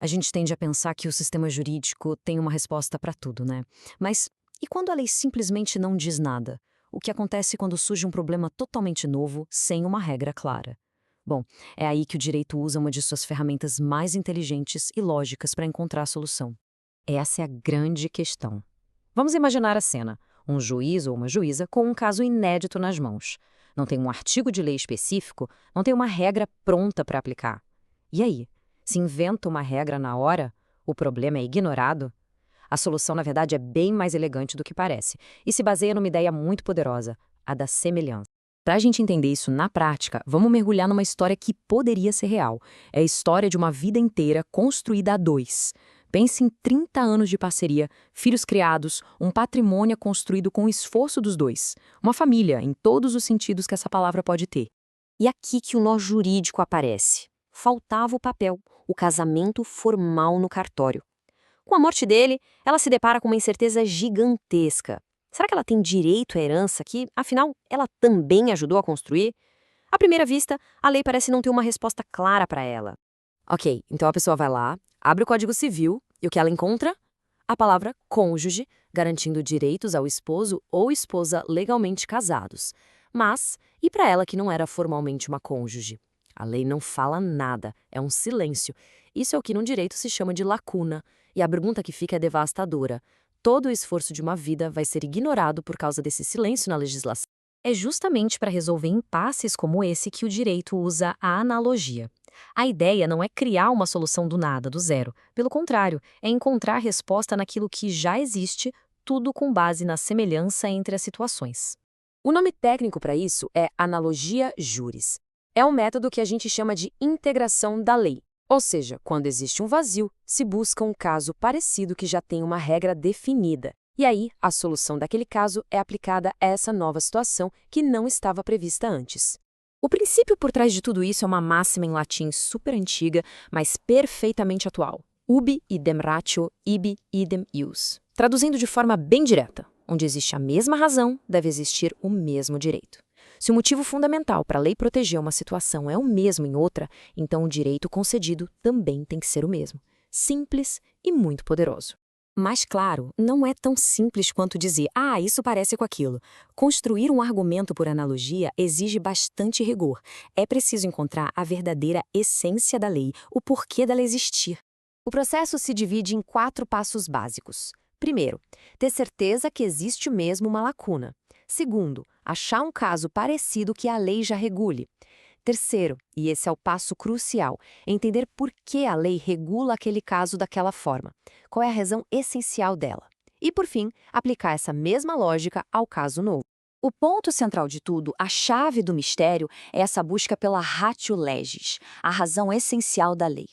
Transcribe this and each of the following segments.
A gente tende a pensar que o sistema jurídico tem uma resposta para tudo, né? Mas e quando a lei simplesmente não diz nada? O que acontece quando surge um problema totalmente novo, sem uma regra clara? Bom, é aí que o direito usa uma de suas ferramentas mais inteligentes e lógicas para encontrar a solução. Essa é a grande questão. Vamos imaginar a cena: um juiz ou uma juíza com um caso inédito nas mãos. Não tem um artigo de lei específico, não tem uma regra pronta para aplicar. E aí? Se inventa uma regra na hora, o problema é ignorado? A solução, na verdade, é bem mais elegante do que parece e se baseia numa ideia muito poderosa, a da semelhança. Para a gente entender isso na prática, vamos mergulhar numa história que poderia ser real. É a história de uma vida inteira construída a dois. Pense em 30 anos de parceria, filhos criados, um patrimônio construído com o esforço dos dois. Uma família, em todos os sentidos que essa palavra pode ter. E aqui que o nó jurídico aparece. Faltava o papel, o casamento formal no cartório. Com a morte dele, ela se depara com uma incerteza gigantesca. Será que ela tem direito à herança que, afinal, ela também ajudou a construir? À primeira vista, a lei parece não ter uma resposta clara para ela. Ok, então a pessoa vai lá, abre o Código Civil e o que ela encontra? A palavra cônjuge, garantindo direitos ao esposo ou esposa legalmente casados. Mas, e para ela que não era formalmente uma cônjuge? A lei não fala nada, é um silêncio. Isso é o que no direito se chama de lacuna. E a pergunta que fica é devastadora. Todo o esforço de uma vida vai ser ignorado por causa desse silêncio na legislação. É justamente para resolver impasses como esse que o direito usa a analogia. A ideia não é criar uma solução do nada, do zero. Pelo contrário, é encontrar resposta naquilo que já existe, tudo com base na semelhança entre as situações. O nome técnico para isso é analogia juris. É um método que a gente chama de integração da lei. Ou seja, quando existe um vazio, se busca um caso parecido que já tem uma regra definida. E aí, a solução daquele caso é aplicada a essa nova situação que não estava prevista antes. O princípio por trás de tudo isso é uma máxima em latim super antiga, mas perfeitamente atual. Ubi idem ratio, ibi idem ius. Traduzindo de forma bem direta, onde existe a mesma razão, deve existir o mesmo direito. Se o motivo fundamental para a lei proteger uma situação é o mesmo em outra, então o direito concedido também tem que ser o mesmo. Simples e muito poderoso. Mas, claro, não é tão simples quanto dizer, isso parece com aquilo. Construir um argumento por analogia exige bastante rigor. É preciso encontrar a verdadeira essência da lei, o porquê dela existir. O processo se divide em 4 passos básicos. Primeiro, ter certeza que existe mesmo uma lacuna. Segundo, achar um caso parecido que a lei já regule. Terceiro, e esse é o passo crucial, entender por que a lei regula aquele caso daquela forma. Qual é a razão essencial dela? E, por fim, aplicar essa mesma lógica ao caso novo. O ponto central de tudo, a chave do mistério, é essa busca pela ratio legis, a razão essencial da lei.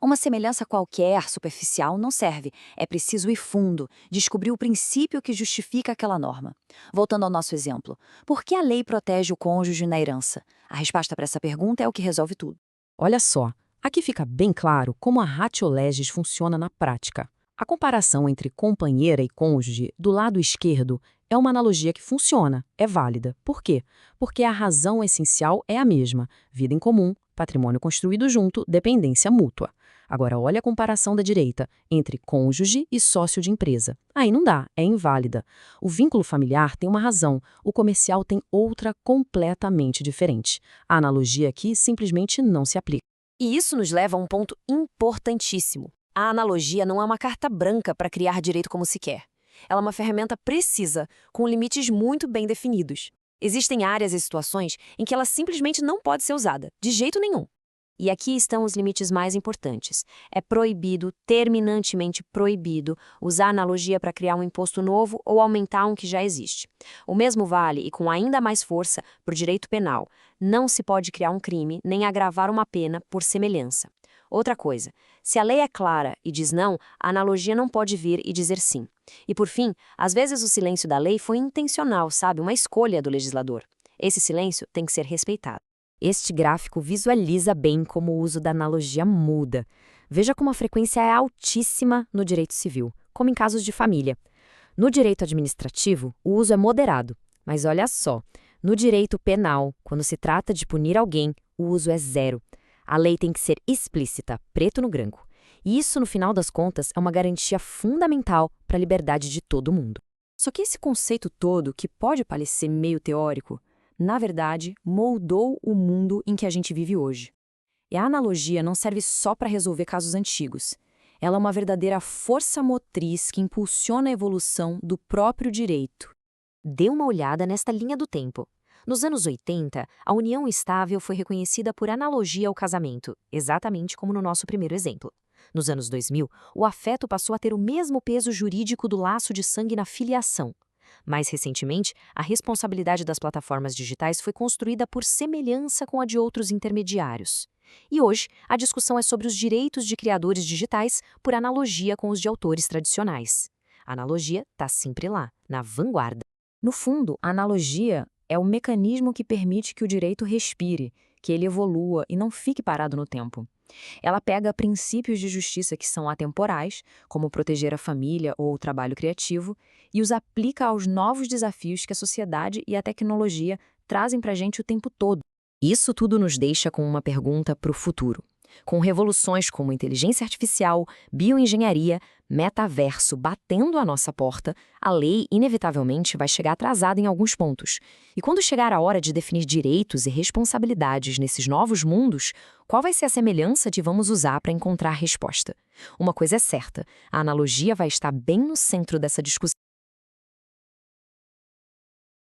Uma semelhança qualquer, superficial, não serve. É preciso ir fundo, descobrir o princípio que justifica aquela norma. Voltando ao nosso exemplo, por que a lei protege o cônjuge na herança? A resposta para essa pergunta é o que resolve tudo. Olha só, aqui fica bem claro como a ratio legis funciona na prática. A comparação entre companheira e cônjuge do lado esquerdo é uma analogia que funciona, é válida. Por quê? Porque a razão essencial é a mesma: vida em comum, patrimônio construído junto, dependência mútua. Agora, olha a comparação da direita entre cônjuge e sócio de empresa. Aí não dá, é inválida. O vínculo familiar tem uma razão, o comercial tem outra completamente diferente. A analogia aqui simplesmente não se aplica. E isso nos leva a um ponto importantíssimo. A analogia não é uma carta branca para criar direito como se quer. Ela é uma ferramenta precisa, com limites muito bem definidos. Existem áreas e situações em que ela simplesmente não pode ser usada, de jeito nenhum. E aqui estão os limites mais importantes. É proibido, terminantemente proibido, usar analogia para criar um imposto novo ou aumentar um que já existe. O mesmo vale, e com ainda mais força, para o direito penal. Não se pode criar um crime nem agravar uma pena por semelhança. Outra coisa, se a lei é clara e diz não, a analogia não pode vir e dizer sim. E por fim, às vezes o silêncio da lei foi intencional, sabe? Uma escolha do legislador. Esse silêncio tem que ser respeitado. Este gráfico visualiza bem como o uso da analogia muda. Veja como a frequência é altíssima no direito civil, como em casos de família. No direito administrativo, o uso é moderado. Mas olha só, no direito penal, quando se trata de punir alguém, o uso é zero. A lei tem que ser explícita, preto no branco. E isso, no final das contas, é uma garantia fundamental para a liberdade de todo mundo. Só que esse conceito todo, que pode parecer meio teórico, na verdade, moldou o mundo em que a gente vive hoje. E a analogia não serve só para resolver casos antigos. Ela é uma verdadeira força motriz que impulsiona a evolução do próprio direito. Dê uma olhada nesta linha do tempo. Nos anos 80, a união estável foi reconhecida por analogia ao casamento, exatamente como no nosso primeiro exemplo. Nos anos 2000, o afeto passou a ter o mesmo peso jurídico do laço de sangue na filiação. Mais recentemente, a responsabilidade das plataformas digitais foi construída por semelhança com a de outros intermediários. E hoje, a discussão é sobre os direitos de criadores digitais por analogia com os de autores tradicionais. A analogia está sempre lá, na vanguarda. No fundo, a analogia é o mecanismo que permite que o direito respire, que ele evolua e não fique parado no tempo. Ela pega princípios de justiça que são atemporais, como proteger a família ou o trabalho criativo, e os aplica aos novos desafios que a sociedade e a tecnologia trazem para a gente o tempo todo. Isso tudo nos deixa com uma pergunta para o futuro. Com revoluções como inteligência artificial, bioengenharia, metaverso batendo à nossa porta, a lei inevitavelmente vai chegar atrasada em alguns pontos. E quando chegar a hora de definir direitos e responsabilidades nesses novos mundos, qual vai ser a semelhança que vamos usar para encontrar a resposta? Uma coisa é certa, a analogia vai estar bem no centro dessa discussão.